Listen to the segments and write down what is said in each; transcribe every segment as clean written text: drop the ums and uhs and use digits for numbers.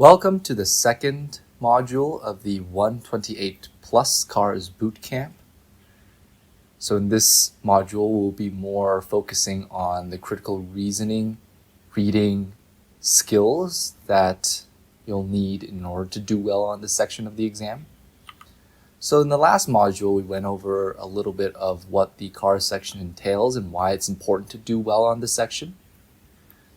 Welcome to the second module of the 128 Plus Cars Bootcamp. So in this module, we'll be more focusing on the critical reasoning, reading skills that you'll need in order to do well on this section of the exam. So in the last module, we went over a little bit of what the cars section entails and why it's important to do well on this section.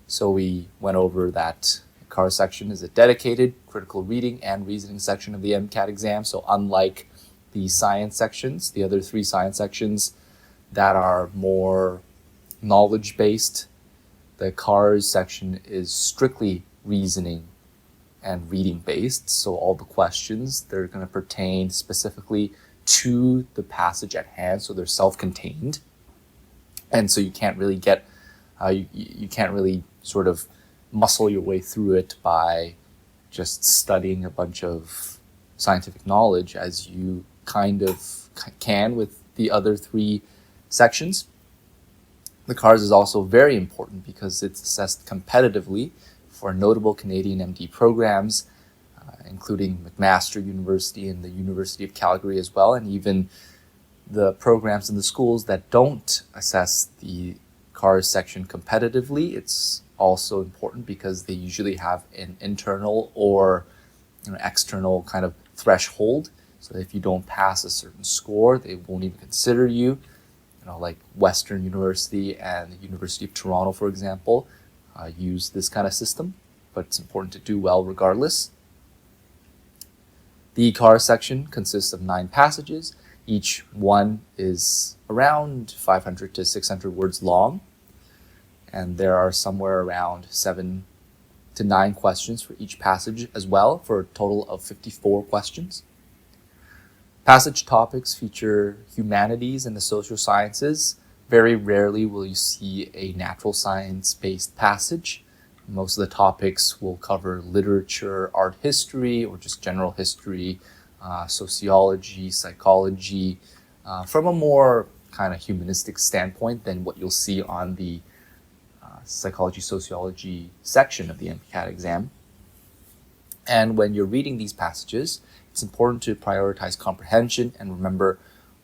So we went over that cars section is a dedicated critical reading and reasoning section of the MCAT exam. So unlike the science sections, the other three science sections that are more knowledge-based, the cars section is strictly reasoning and reading-based. So all the questions, they're going to pertain specifically to the passage at hand. So they're self-contained. And so you can't really get, you can't really sort of muscle your way through it by just studying a bunch of scientific knowledge as you kind of can with the other three sections. The cars is also very important because it's assessed competitively for notable Canadian MD programs, including McMaster University and the University of Calgary as well, and even the programs in the schools that don't assess the cars section competitively. It's also important because they usually have an internal or external kind of threshold. So if you don't pass a certain score, they won't even consider you. Like Western University and the University of Toronto, for example, use this kind of system, but it's important to do well regardless. The cars section consists of 9 passages. Each one is around 500 to 600 words long. And there are somewhere around 7 to 9 questions for each passage as well, for a total of 54 questions. Passage topics feature humanities and the social sciences. Very rarely will you see a natural science-based passage. Most of the topics will cover literature, art history, or just general history, sociology, psychology, from a more kind of humanistic standpoint than what you'll see on the psychology, sociology section of the MCAT exam. And when you're reading these passages, it's important to prioritize comprehension. And remember,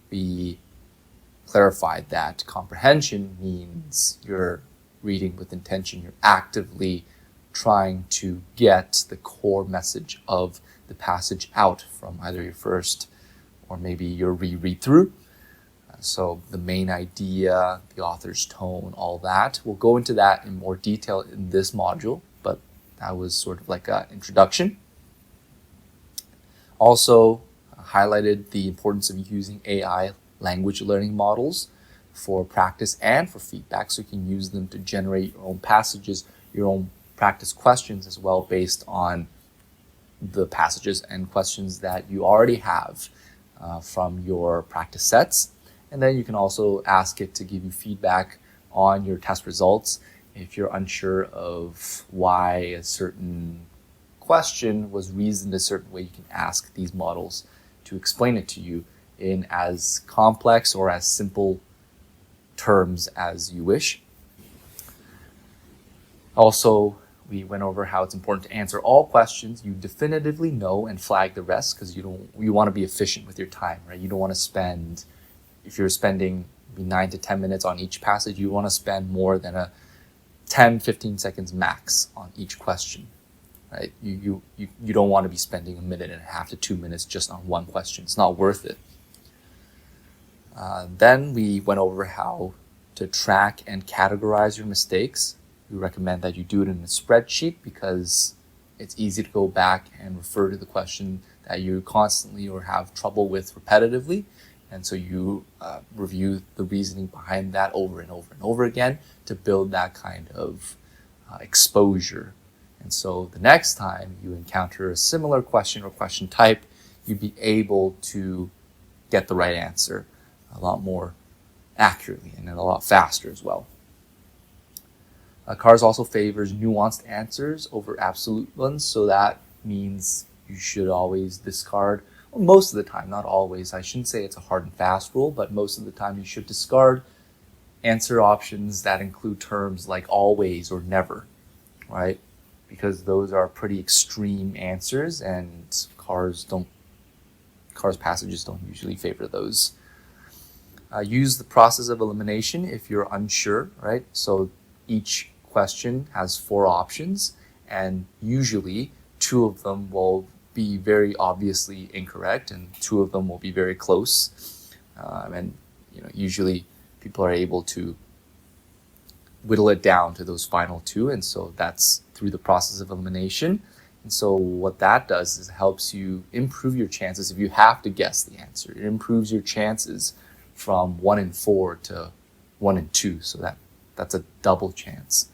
we clarified that comprehension means you're reading with intention. You're actively trying to get the core message of the passage out from either your first or maybe your reread through. So the main idea, the author's tone, all that. We'll go into that in more detail in this module, but that was sort of like an introduction. Also highlighted the importance of using AI language learning models for practice and for feedback, so you can use them to generate your own passages, your own practice questions as well, based on the passages and questions that you already have from your practice sets. And then you can also ask it to give you feedback on your test results. If you're unsure of why a certain question was reasoned a certain way, you can ask these models to explain it to you in as complex or as simple terms as you wish. Also, we went over how it's important to answer all questions you definitively know and flag the rest, because you want to be efficient with your time, right? You don't want to spend, if you're spending 9 to 10 minutes on each passage, you want to spend more than a 10-15 seconds max on each question, right? You don't want to be spending 1.5 minutes to 2 minutes just on one question. It's not worth it. Then we went over how to track and categorize your mistakes. We recommend that you do it in a spreadsheet because it's easy to go back and refer to the question that you constantly or have trouble with repetitively. And so you review the reasoning behind that over and over and over again to build that kind of exposure. And so the next time you encounter a similar question or question type, you'd be able to get the right answer a lot more accurately and a lot faster as well. CARS also favors nuanced answers over absolute ones, so that means you should always discard, well, most of the time, not always. I shouldn't say it's a hard and fast rule, but most of the time you should discard answer options that include terms like always or never, right? because those are pretty extreme answers, and cars passages don't usually favor those. Use the process of elimination if you're unsure, right? So each question has 4 options, and usually 2 of them will be very obviously incorrect, and 2 of them will be very close. And usually people are able to whittle it down to those final 2, and so that's through the process of elimination. And so what that does is it helps you improve your chances if you have to guess the answer. It improves your chances from 1 in 4 to 1 in 2. So that's a doubled chance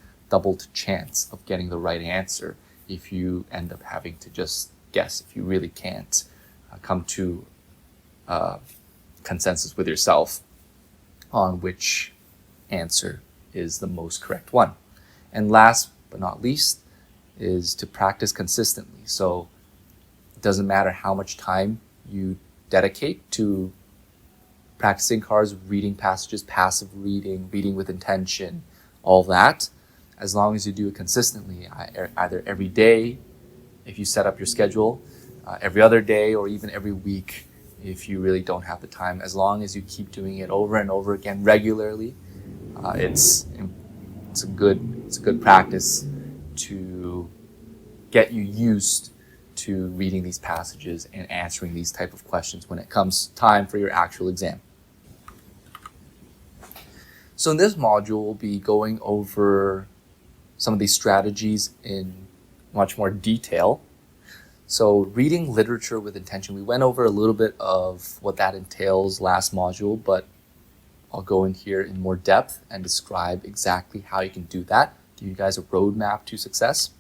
of getting the right answer if you end up having to just guess, if you really can't come to consensus with yourself on which answer is the most correct one. And last but not least is to practice consistently. So it doesn't matter how much time you dedicate to practicing cards, reading passages, passive reading, reading with intention, all that, as long as you do it consistently, either every day, if you set up your schedule, every other day, or even every week, if you really don't have the time. As long as you keep doing it over and over again regularly, it's a good practice to get you used to reading these passages and answering these type of questions when it comes time for your actual exam. So in this module, we'll be going over some of these strategies in much more detail. So reading literature with intention, we went over a little bit of what that entails last module, but I'll go in here in more depth and describe exactly how you can do that, give you guys a roadmap to success.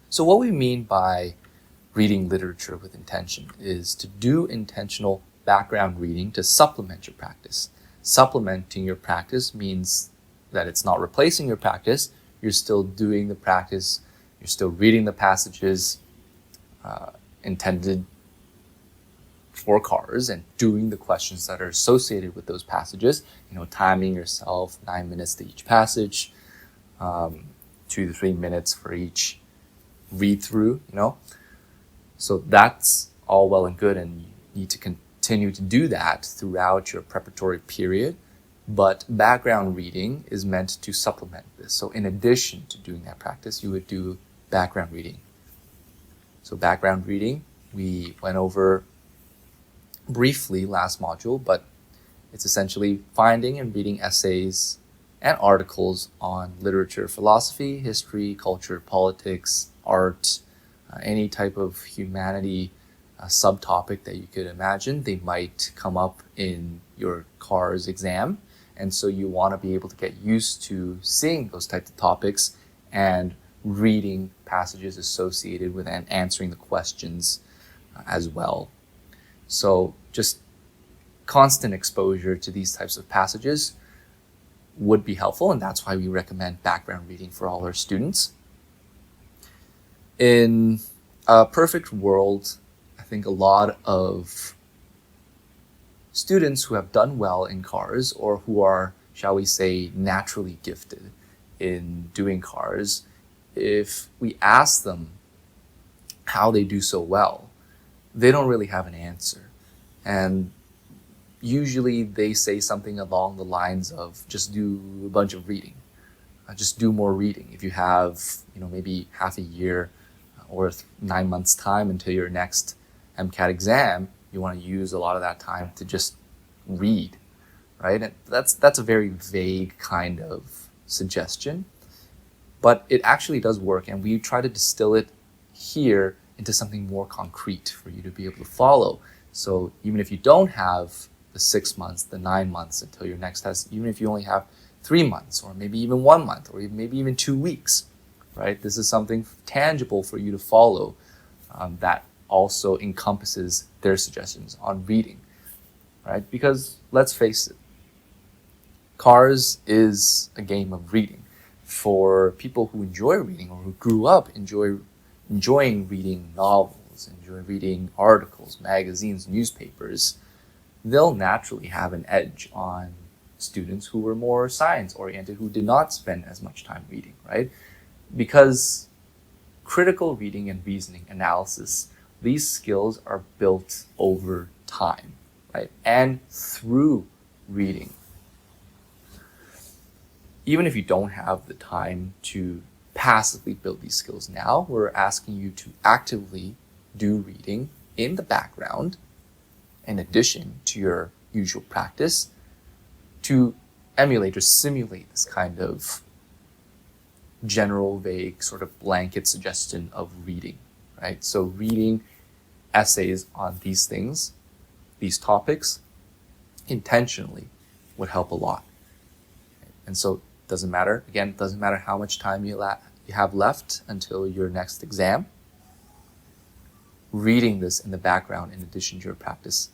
So what we mean by reading literature with intention is to do intentional background reading to supplement your practice. Supplementing your practice means that it's not replacing your practice. You're still doing the practice. You're still reading the passages intended for cars and doing the questions that are associated with those passages. Timing yourself 9 minutes to each passage, 2 to 3 minutes for each read through. So that's all well and good, and you need to continue to do that throughout your preparatory period. But background reading is meant to supplement this. So in addition to doing that practice, you would do background reading. So background reading, we went over briefly last module, but it's essentially finding and reading essays and articles on literature, philosophy, history, culture, politics, art, any type of humanity subtopic that you could imagine. They might come up in your CARS exam. And so you want to be able to get used to seeing those types of topics and reading passages associated with and answering the questions as well. So just constant exposure to these types of passages would be helpful, and that's why we recommend background reading for all our students. In a perfect world, I think a lot of students who have done well in CARS, or who are, shall we say, naturally gifted in doing CARS, if we ask them how they do so well, they don't really have an answer. And usually they say something along the lines of just do a bunch of reading, just do more reading. If you have, maybe half a year or 9 months time until your next MCAT exam, you want to use a lot of that time to just read, right? And that's a very vague kind of suggestion, but it actually does work. And we try to distill it here into something more concrete for you to be able to follow. So even if you don't have the 6 months, the 9 months until your next test, even if you only have 3 months, or maybe even 1 month, or maybe even 2 weeks, right? This is something tangible for you to follow that also encompasses their suggestions on reading, right? Because let's face it, CARS is a game of reading. For people who enjoy reading, or who grew up enjoying reading novels, enjoy reading articles, magazines, newspapers, they'll naturally have an edge on students who were more science-oriented, who did not spend as much time reading, right? Because critical reading and reasoning analysis, these skills are built over time, right? And through reading. Even if you don't have the time to passively build these skills now, we're asking you to actively do reading in the background in addition to your usual practice to emulate or simulate this kind of general, vague, sort of blanket suggestion of reading, right? So reading essays on these things, these topics, intentionally would help a lot. And so doesn't matter how much time you have left until your next exam. Reading this in the background in addition to your practice,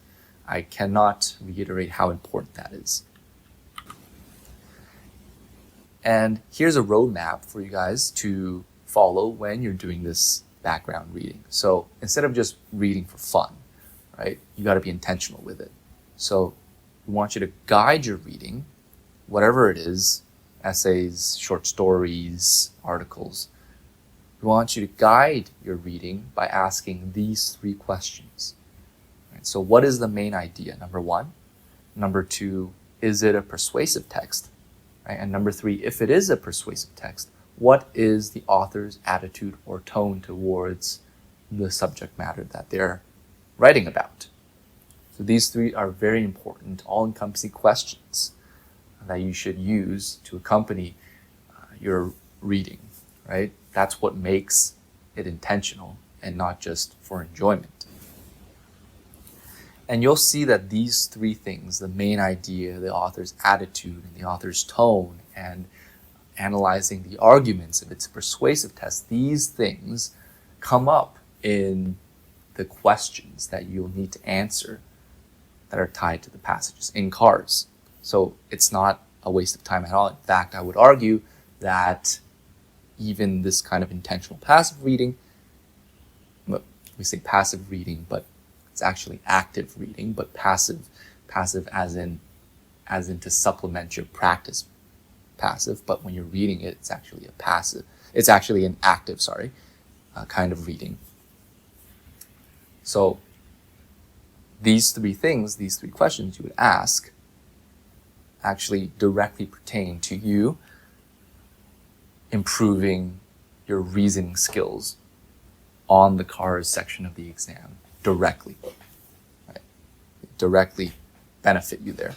I cannot reiterate how important that is. And here's a roadmap for you guys to follow when you're doing this background reading. So instead of just reading for fun, right, you got to be intentional with it. So we want you to guide your reading, whatever it is, essays, short stories, articles. We want you to guide your reading by asking these 3 questions. Right? So what is the main idea? Number 1. Number 2, is it a persuasive text? Right? And number 3, if it is a persuasive text, what is the author's attitude or tone towards the subject matter that they're writing about? So these 3 are very important, all-encompassing questions that you should use to accompany your reading, right? That's what makes it intentional and not just for enjoyment. And you'll see that these 3 things, the main idea, the author's attitude, and the author's tone, and analyzing the arguments if it's a persuasive test, these things come up in the questions that you'll need to answer that are tied to the passages in CARS. So it's not a waste of time at all. In fact, I would argue that even this kind of intentional passive reading, we say passive reading, but it's actually active reading, but passive as in to supplement your practice passive, but when you're reading it, it's actually an active, kind of reading. So these 3 things, these 3 questions you would ask actually directly pertain to you improving your reasoning skills on the CARS section of the exam directly, right? Directly benefit you there.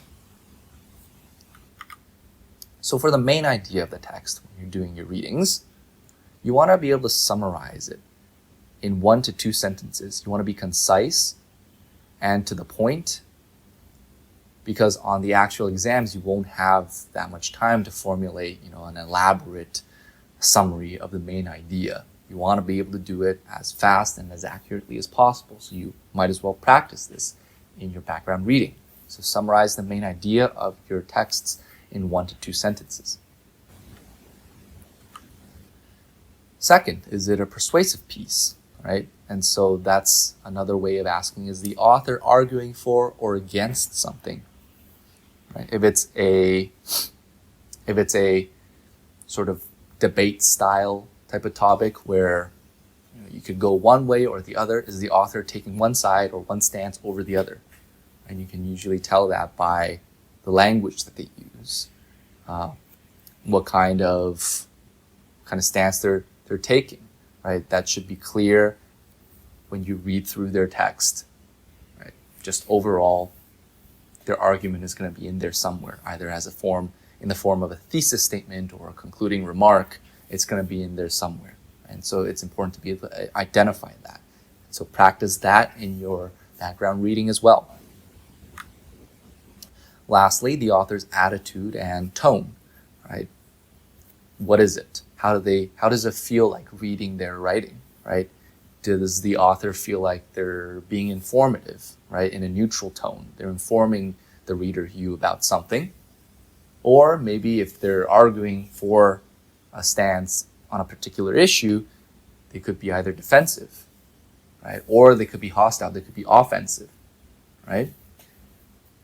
So for the main idea of the text, when you're doing your readings, you want to be able to summarize it in 1 to 2 sentences. You want to be concise and to the point, because on the actual exams, you won't have that much time to formulate, an elaborate summary of the main idea. You want to be able to do it as fast and as accurately as possible. So you might as well practice this in your background reading. So summarize the main idea of your texts in 1 to 2 sentences. Second, is it a persuasive piece, right? And so that's another way of asking, is the author arguing for or against something? Right? If it's a sort of debate style type of topic where you could go one way or the other, is the author taking one side or one stance over the other? And you can usually tell that by the language that they use, what kind of stance they're taking, right? That should be clear when you read through their text, right? Just overall, their argument is going to be in there somewhere, either in the form of a thesis statement or a concluding remark. It's going to be in there somewhere. And so it's important to be able to identify that. So practice that in your background reading as well. Lastly, the author's attitude and tone, right? What is it? How does it feel like reading their writing, right? Does the author feel like they're being informative, right? In a neutral tone. They're informing the reader, you, about something. Or maybe if they're arguing for a stance on a particular issue, they could be either defensive, right? Or they could be hostile, they could be offensive, right?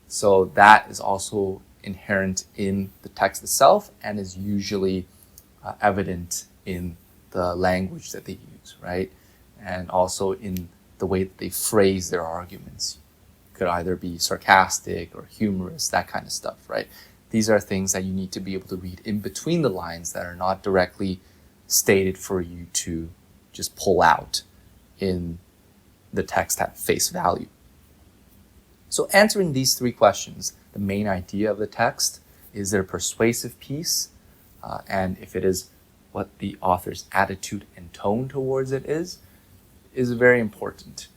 So that is also inherent in the text itself and is usually evident in the language that they use, right? And also in the way that they phrase their arguments. It could either be sarcastic or humorous, that kind of stuff, right? These are things that you need to be able to read in between the lines that are not directly stated for you to just pull out in the text at face value. So answering these three questions, the main idea of the text, is there a persuasive piece, and if it is, what the author's attitude and tone towards it is very important.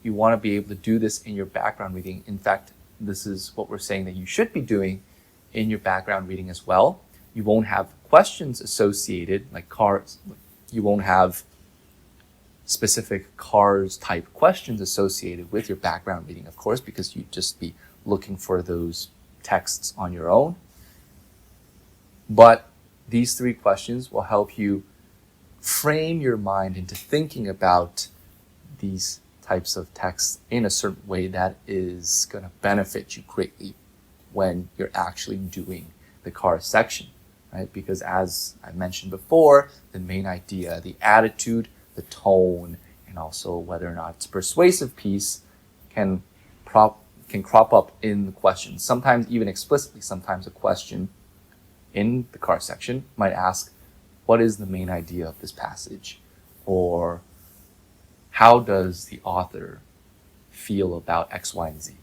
You want to be able to do this in your background reading. In fact, this is what we're saying that you should be doing in your background reading as well. You won't have questions associated, like cars. You won't have specific cars type questions associated with your background reading, of course, because you'd just be looking for those texts on your own. But these three questions will help you frame your mind into thinking about these types of texts in a certain way that is going to benefit you greatly when you're actually doing the cars section, right? Because as I mentioned before, the main idea, the attitude, the tone, and also whether or not it's a persuasive piece can crop up in the question. Sometimes even explicitly, sometimes a question in the cars section might ask, what is the main idea of this passage? Or how does the author feel about X, Y, and Z?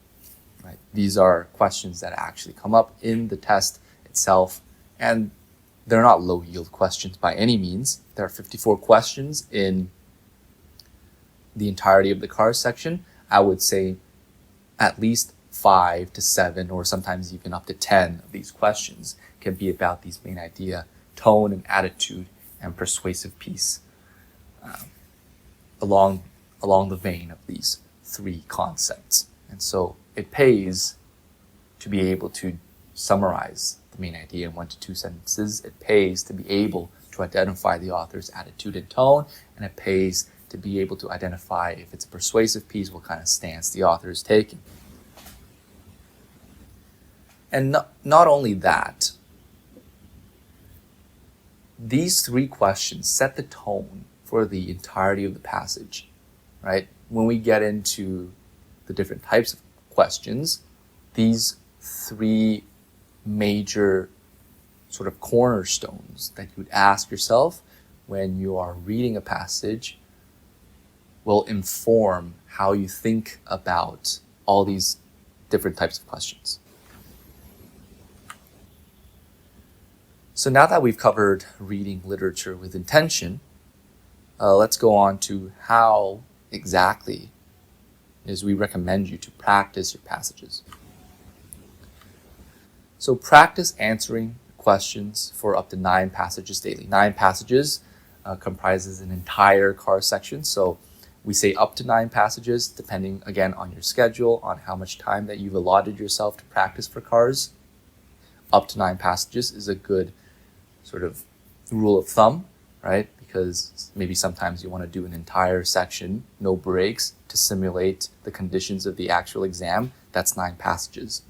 Right? These are questions that actually come up in the test itself, and they're not low-yield questions by any means. There are 54 questions in the entirety of the cars section. I would say at least 5 to 7, or sometimes even up to 10 of these questions can be about these main idea, tone and attitude, and persuasive piece, along the vein of these three concepts. And so it pays to be able to summarize the main idea in 1 to 2 sentences. It pays to be able to identify the author's attitude and tone, and it pays to be able to identify, if it's a persuasive piece, what kind of stance the author is taking. And not only that, these three questions set the tone for the entirety of the passage, right? When we get into the different types of questions, these three major sort of cornerstones that you would ask yourself when you are reading a passage will inform how you think about all these different types of questions. So now that we've covered reading literature with intention, let's go on to how exactly is we recommend you to practice your passages. So practice answering questions for up to 9 passages daily. 9 passages comprises an entire car section. So we say up to 9 passages, depending again on your schedule, on how much time that you've allotted yourself to practice for cars. Up to 9 passages is a good sort of rule of thumb, right? Because maybe sometimes you want to do an entire section, no breaks, to simulate the conditions of the actual exam. That's 9 passages.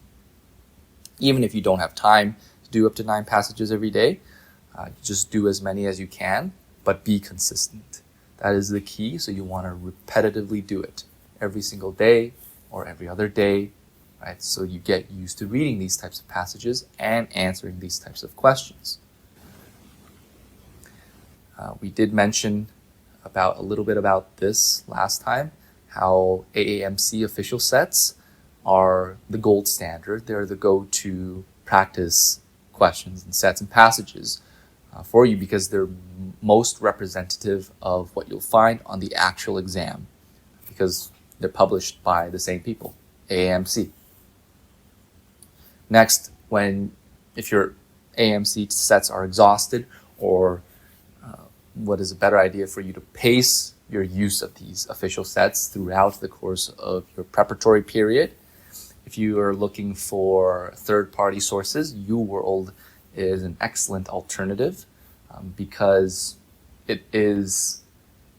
Even if you don't have time to do up to 9 passages every day, just do as many as you can, but be consistent. That is the key. So you want to repetitively do it every single day or every other day, right? So you get used to reading these types of passages and answering these types of questions. We did mention a little bit about this last time, how AAMC official sets are the gold standard. They're the go-to practice questions and sets and passages for you because they're most representative of what you'll find on the actual exam because they're published by the same people, AAMC. Next, if your AAMC sets are exhausted, or what is a better idea for you to pace your use of these official sets throughout the course of your preparatory period. If you are looking for third-party sources, UWorld is an excellent alternative because it is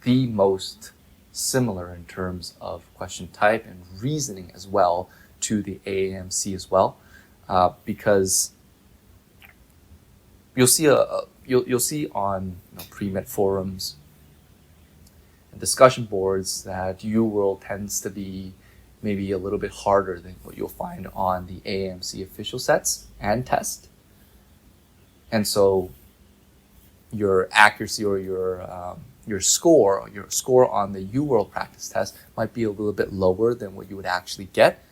the most similar in terms of question type and reasoning as well to the AAMC as well, because you'll see you'll see on pre-med forums and discussion boards that UWorld tends to be maybe a little bit harder than what you'll find on the AAMC official sets and test. And so your accuracy or your score on the UWorld practice test might be a little bit lower than what you would actually get.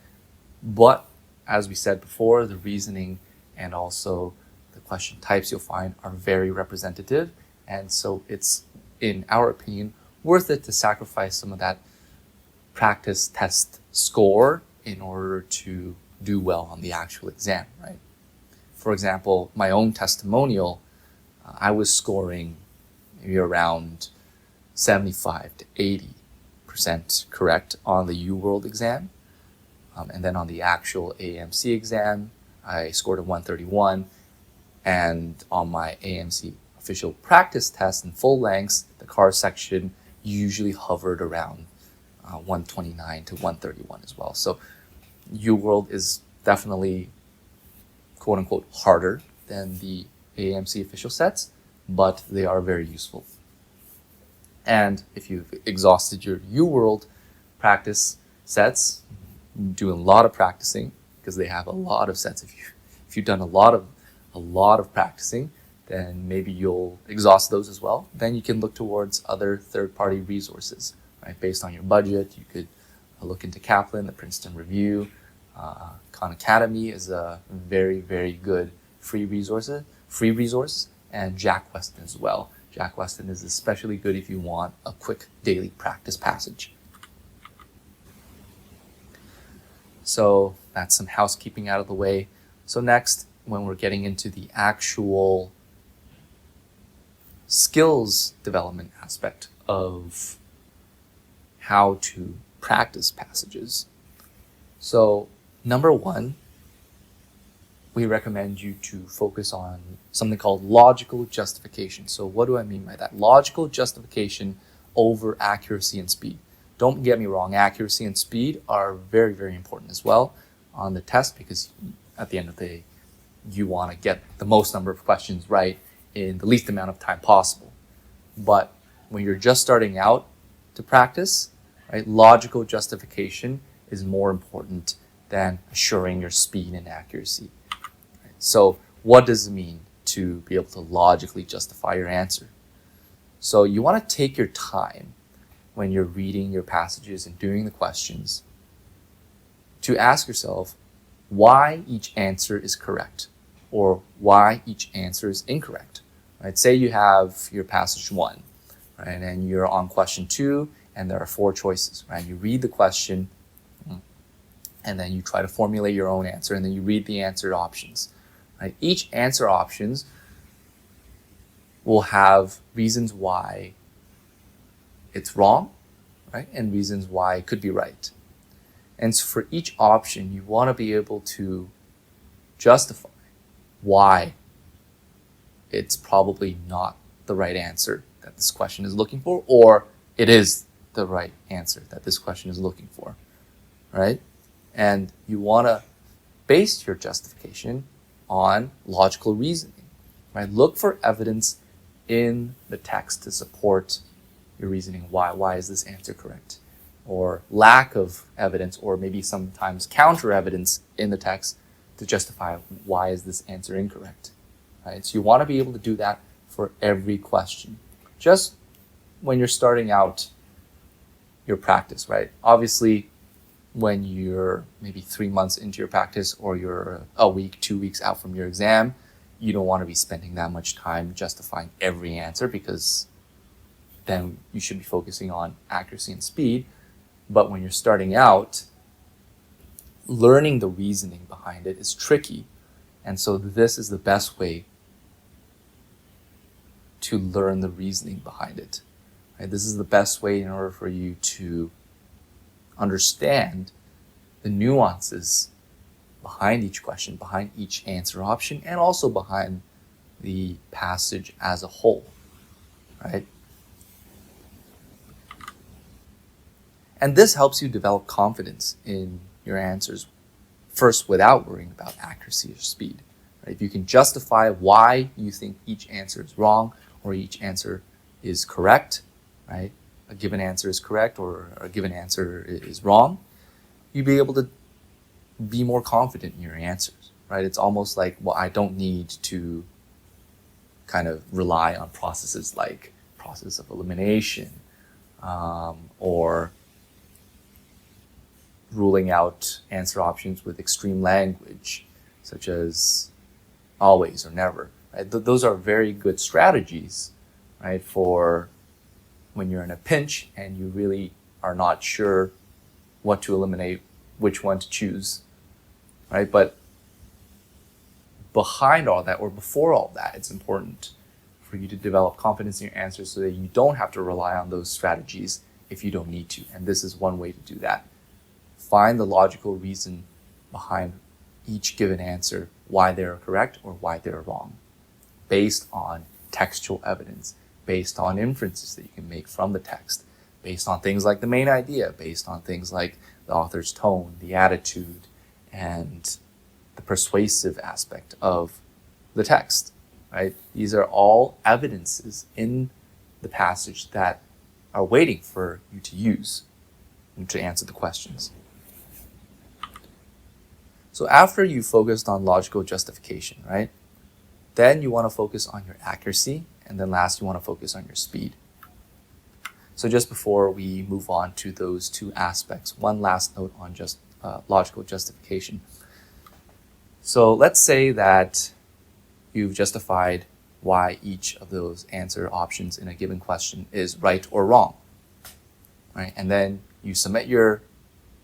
But as we said before, the reasoning and also the question types you'll find are very representative. And so it's, in our opinion, worth it to sacrifice some of that practice test score in order to do well on the actual exam, right? For example, my own testimonial, I was scoring maybe around 75 to 80% correct on the UWorld exam. And then on the actual AAMC exam, I scored a 131. And on my AAMC official practice test in full lengths, the car section usually hovered around 129 to 131 as well. So UWorld is definitely quote unquote harder than the AAMC official sets, but they are very useful. And if you've exhausted your UWorld practice sets, do a lot of practicing because they have a lot of sets. If you've done a lot of practicing, then maybe you'll exhaust those as well. Then you can look towards other third-party resources, right? Based on your budget, you could look into Kaplan, the Princeton Review. Khan Academy is a very, very good free resource, and Jack Weston as well. Jack Weston is especially good if you want a quick daily practice passage. So that's some housekeeping out of the way. So next, when we're getting into the actual skills development aspect of how to practice passages. So number one, we recommend you to focus on something called logical justification. So what do I mean by that? Logical justification over accuracy and speed. Don't get me wrong, accuracy and speed are very, very important as well on the test, because at the end of the day, you want to get the most number of questions right in the least amount of time possible. But when you're just starting out to practice, right, logical justification is more important than assuring your speed and accuracy. Right? So what does it mean to be able to logically justify your answer? So you want to take your time when you're reading your passages and doing the questions to ask yourself why each answer is correct or why each answer is incorrect. Right? Say you have your passage 1, right, and you're on question 2, and there are 4 choices. Right? You read the question, and then you try to formulate your own answer, and then you read the answer options. Right? Each answer options will have reasons why it's wrong, right, and reasons why it could be right. And so for each option, you want to be able to justify why it's probably not the right answer that this question is looking for, or it is the right answer that this question is looking for, right? And you want to base your justification on logical reasoning, right? Look for evidence in the text to support your reasoning. Why is this answer correct? Or lack of evidence, or maybe sometimes counter evidence in the text to justify why is this answer incorrect, right? So you want to be able to do that for every question. Just when you're starting out your practice, right? Obviously, when you're maybe 3 months into your practice, or you're a week, 2 weeks out from your exam, you don't want to be spending that much time justifying every answer, because then you should be focusing on accuracy and speed. But when you're starting out, learning the reasoning behind it is tricky. And so this is the best way to learn the reasoning behind it. Right? This is the best way in order for you to understand the nuances behind each question, behind each answer option, and also behind the passage as a whole, right? And this helps you develop confidence in your answers, first without worrying about accuracy or speed. Right? If you can justify why you think each answer is wrong or each answer is correct, right? A given answer is correct or a given answer is wrong, you'll be able to be more confident in your answers, right? It's almost like, well, I don't need to kind of rely on processes like process of elimination, or ruling out answer options with extreme language, such as always or never. Right? Those are very good strategies, right, for when you're in a pinch and you really are not sure what to eliminate, which one to choose, right? But behind all that, or before all that, it's important for you to develop confidence in your answers so that you don't have to rely on those strategies if you don't need to. And this is one way to do that. Find the logical reason behind each given answer, why they're correct or why they're wrong, based on textual evidence, based on inferences that you can make from the text, based on things like the main idea, based on things like the author's tone, the attitude, and the persuasive aspect of the text, right? These are all evidences in the passage that are waiting for you to use and to answer the questions. So after you focused on logical justification, right? Then you want to focus on your accuracy, and then last you want to focus on your speed. So just before we move on to those two aspects, one last note on just logical justification. So let's say that you've justified why each of those answer options in a given question is right or wrong, right? And then you submit your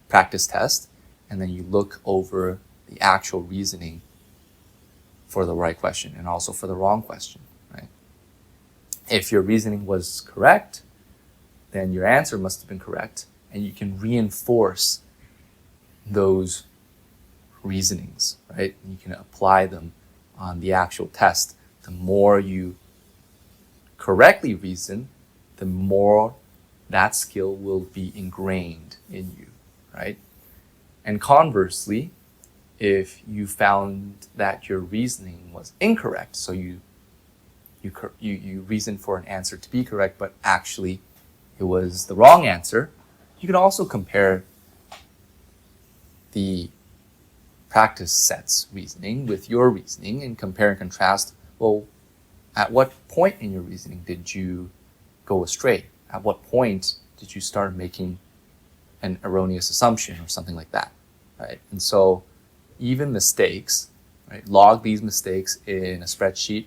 practice test, and then you look over the actual reasoning for the right question and also for the wrong question, right? If your reasoning was correct, then your answer must have been correct, and you can reinforce those reasonings, right? You can apply them on the actual test. The more you correctly reason, the more that skill will be ingrained in you, right? And conversely, if you found that your reasoning was incorrect, so you reasoned for an answer to be correct, but actually it was the wrong answer, you can also compare the practice set's reasoning with your reasoning and compare and contrast. Well, at what point in your reasoning did you go astray? At what point did you start making an erroneous assumption or something like that, right? And so even mistakes, right? Log these mistakes in a spreadsheet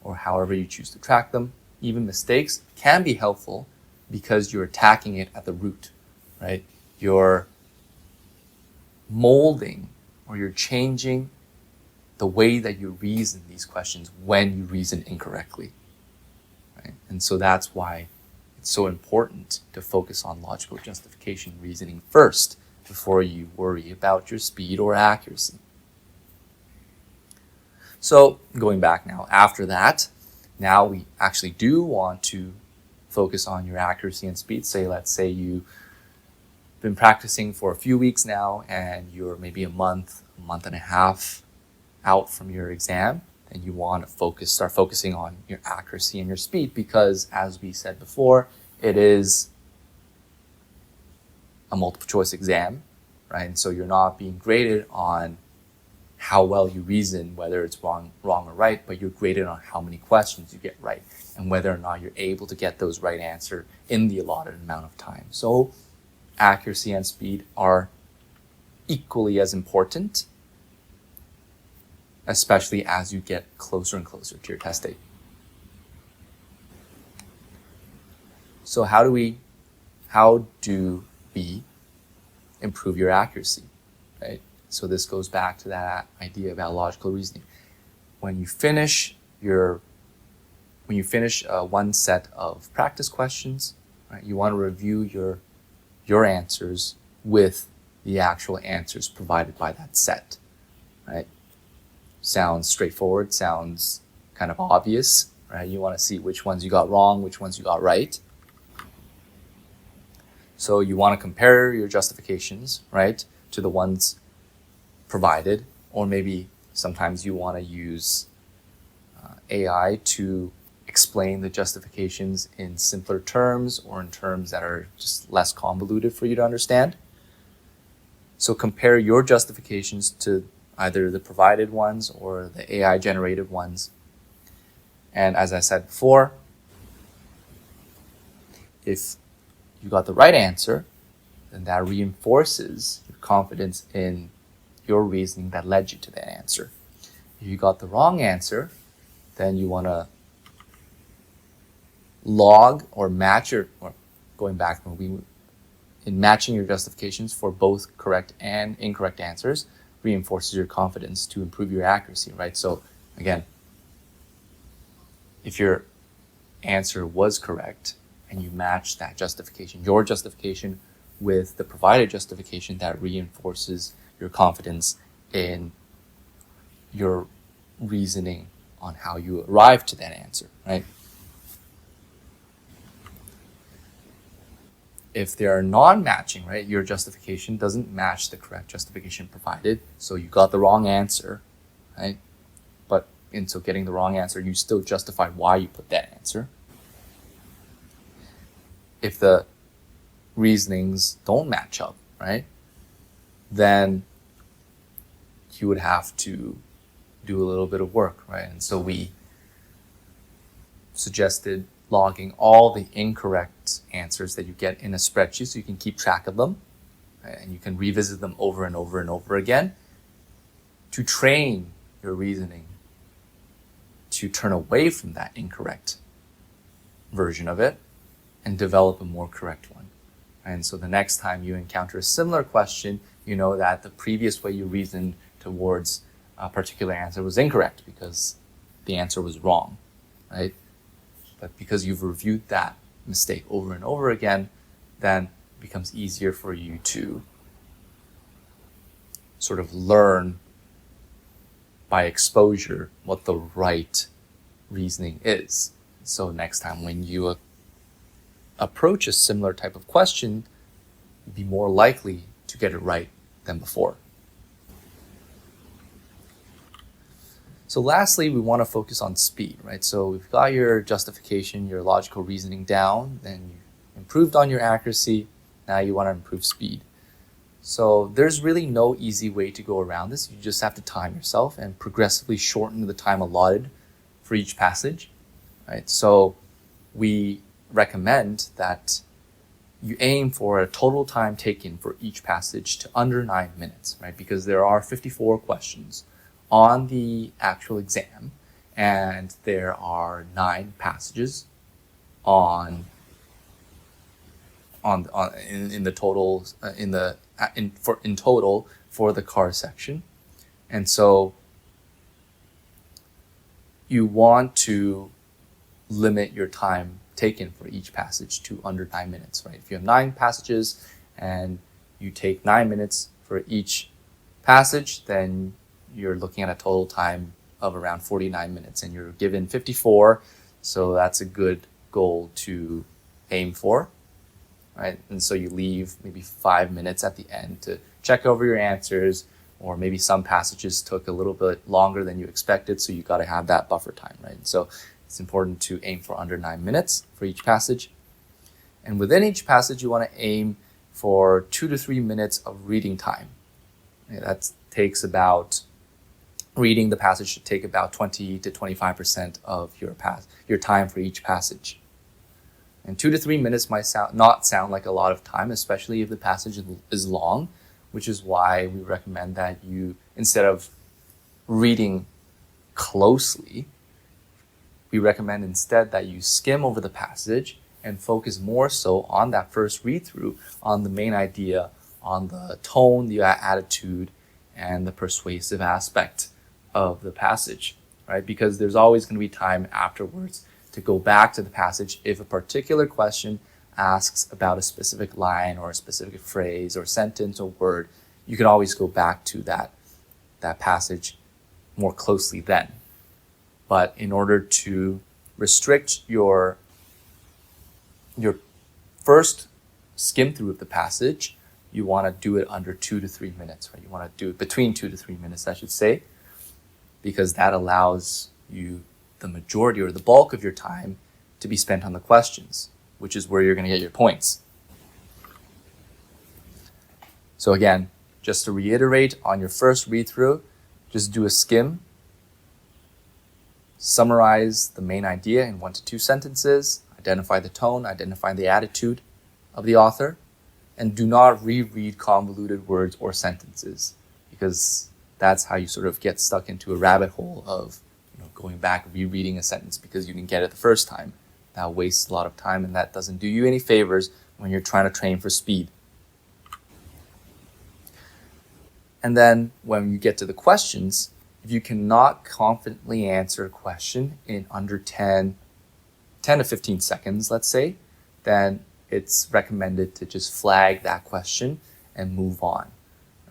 or however you choose to track them. Even mistakes can be helpful because you're attacking it at the root, right? You're molding or you're changing the way that you reason these questions when you reason incorrectly, right? And so that's why it's so important to focus on logical justification reasoning first before you worry about your speed or accuracy. So going back now, after that, now we actually do want to focus on your accuracy and speed. Let's say you've been practicing for a few weeks now and you're maybe a month and a half out from your exam, and you want to start focusing on your accuracy and your speed because, as we said before, it is a multiple choice exam, right? And so you're not being graded on how well you reason, whether it's wrong or right, but you're graded on how many questions you get right and whether or not you're able to get those right answer in the allotted amount of time. So accuracy and speed are equally as important, especially as you get closer and closer to your test date. So how do we improve your accuracy, right? So this goes back to that idea about logical reasoning. When you finish one set of practice questions, right, you want to review your answers with the actual answers provided by that set, right? Sounds straightforward, sounds kind of obvious, right? You want to see which ones you got wrong, which ones you got right. So you want to compare your justifications, right, to the ones provided, or maybe Sometimes you want to use AI to explain the justifications in simpler terms or in terms that are just less convoluted for you to understand. So compare your justifications to either the provided ones or the AI generated ones. And as I said before, if you got the right answer, then that reinforces your confidence in your reasoning that led you to that answer. If you got the wrong answer, then you want to log or match your, or going back, in matching your justifications for both correct and incorrect answers reinforces your confidence to improve your accuracy, right? So again, if your answer was correct and you match that justification, your justification with the provided justification, that reinforces your confidence in your reasoning on how you arrived to that answer, right? If they are non-matching, right, your justification doesn't match the correct justification provided, so you got the wrong answer, right? But so getting the wrong answer, you still justify why you put that answer. If the reasonings don't match up, right, then you would have to do a little bit of work, right? And so we suggested logging all the incorrect answers that you get in a spreadsheet so you can keep track of them, right? And you can revisit them over and over and over again to train your reasoning to turn away from that incorrect version of it and develop a more correct one. And so the next time you encounter a similar question, you know that the previous way you reasoned towards a particular answer was incorrect because the answer was wrong, right? But because you've reviewed that mistake over and over again, then it becomes easier for you to sort of learn by exposure what the right reasoning is. So next time when you approach a similar type of question, you'll be more likely to get it right than before. So lastly, we want to focus on speed, right? So we've got your justification, your logical reasoning down, then you improved on your accuracy. Now you want to improve speed. So there's really no easy way to go around this. You just have to time yourself and progressively shorten the time allotted for each passage, right? So we recommend that you aim for a total time taken for each passage to under 9 minutes, right? Because there are 54 questions on the actual exam, and there are 9 passages in the total in total for the car section, and so you want to limit your time taken for each passage to under 9 minutes, right? If you have 9 passages and you take 9 minutes for each passage, then you're looking at a total time of around 49 minutes and you're given 54. So that's a good goal to aim for, right? And so you leave maybe 5 minutes at the end to check over your answers, or maybe some passages took a little bit longer than you expected. So you got to have that buffer time, right? And so it's important to aim for under 9 minutes for each passage. And within each passage, you want to aim for 2 to 3 minutes of reading time. That takes about reading the passage should take about 20 to 25% of your time for each passage. And 2 to 3 minutes might not sound like a lot of time, especially if the passage is long, which is why we recommend that you, instead of reading closely, we recommend instead that you skim over the passage and focus more so on that first read-through, on the main idea, on the tone, the attitude, and the persuasive aspect of the passage, right? Because there's always going to be time afterwards to go back to the passage if a particular question asks about a specific line or a specific phrase or sentence or word. You can always go back to that passage more closely then. But in order to restrict your first skim through of the passage, you want to do it under 2 to 3 minutes, right? You want to do it between 2 to 3 minutes, I should say. because that allows you the majority or the bulk of your time to be spent on the questions, which is where you're going to get your points. So again, just to reiterate, on your first read through, just do a skim, summarize the main idea in 1 to 2 sentences, identify the tone, identify the attitude of the author, and do not reread convoluted words or sentences, because that's how you sort of get stuck into a rabbit hole of going back, rereading a sentence because you didn't get it the first time. That wastes a lot of time, and that doesn't do you any favors when you're trying to train for speed. And then when you get to the questions, if you cannot confidently answer a question in under 10 to 15 seconds, let's say, then it's recommended to just flag that question and move on.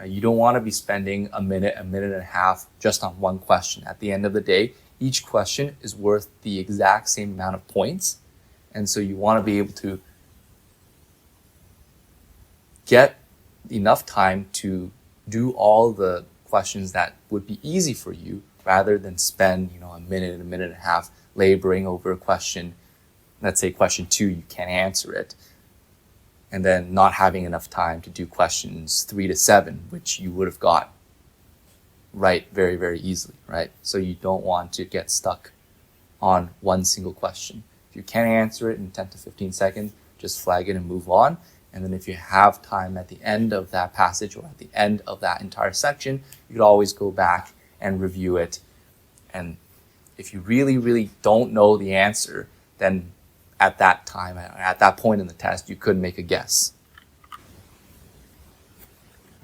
You don't want to be spending a minute and a half just on one question. At the end of the day, each question is worth the exact same amount of points. And so you want to be able to get enough time to do all the questions that would be easy for you, rather than spend a minute and a half laboring over a question. Let's say question 2, you can't answer it, and then not having enough time to do questions 3 to 7, which you would have got right very, very easily, right? So you don't want to get stuck on one single question. If you can't answer it in 10 to 15 seconds, just flag it and move on. And then if you have time at the end of that passage or at the end of that entire section, you could always go back and review it. And if you really, really don't know the answer, then at that time, at that point in the test, you could make a guess.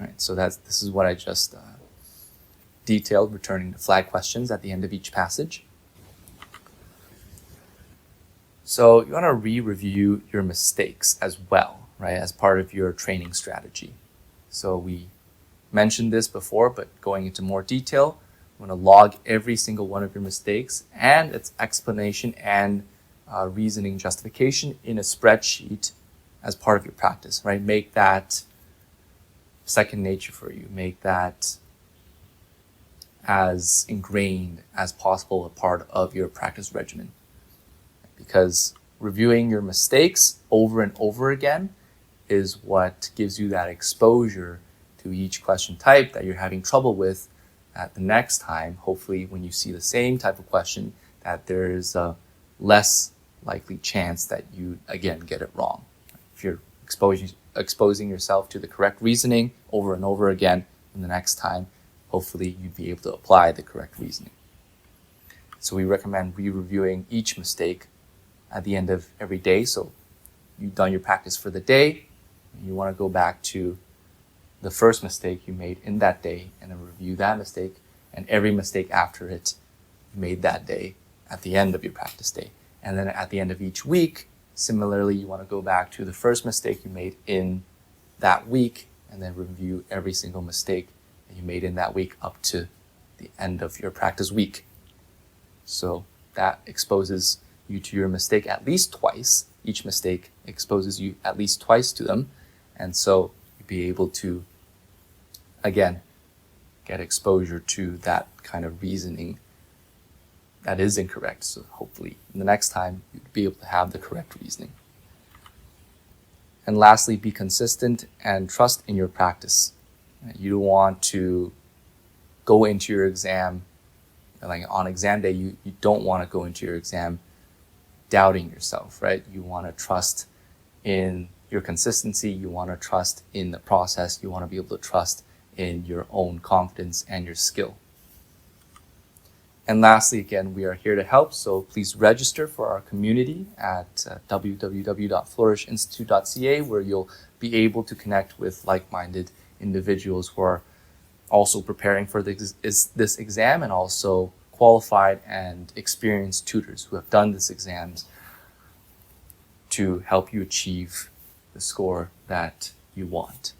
All right, so this is what I just detailed, returning to flag questions at the end of each passage. So you want to re-review your mistakes as well, right, as part of your training strategy. So we mentioned this before, but going into more detail, you want to log every single one of your mistakes and its explanation and reasoning justification in a spreadsheet as part of your practice, right? Make that second nature for you. Make that as ingrained as possible a part of your practice regimen. Because reviewing your mistakes over and over again is what gives you that exposure to each question type that you're having trouble with at the next time. Hopefully, when you see the same type of question, that there's a less likely chance that you, again, get it wrong. If you're exposing yourself to the correct reasoning over and over again, and the next time, hopefully you'd be able to apply the correct reasoning. So we recommend re-reviewing each mistake at the end of every day. So you've done your practice for the day, you want to go back to the first mistake you made in that day and then review that mistake and every mistake after it you made that day at the end of your practice day. And then at the end of each week, similarly, you want to go back to the first mistake you made in that week and then review every single mistake that you made in that week up to the end of your practice week. So that exposes you to your mistake at least twice. Each mistake exposes you at least twice to them. And so you'll be able to, again, get exposure to that kind of reasoning that is incorrect. So hopefully the next time you'll be able to have the correct reasoning. And lastly, be consistent and trust in your practice. You don't want to go into your exam, like on exam day, you don't want to go into your exam doubting yourself, right? You want to trust in your consistency. You want to trust in the process. You want to be able to trust in your own confidence and your skill. And lastly, again, we are here to help. So please register for our community at www.flourishinstitute.ca, where you'll be able to connect with like-minded individuals who are also preparing for this exam, and also qualified and experienced tutors who have done this exams to help you achieve the score that you want.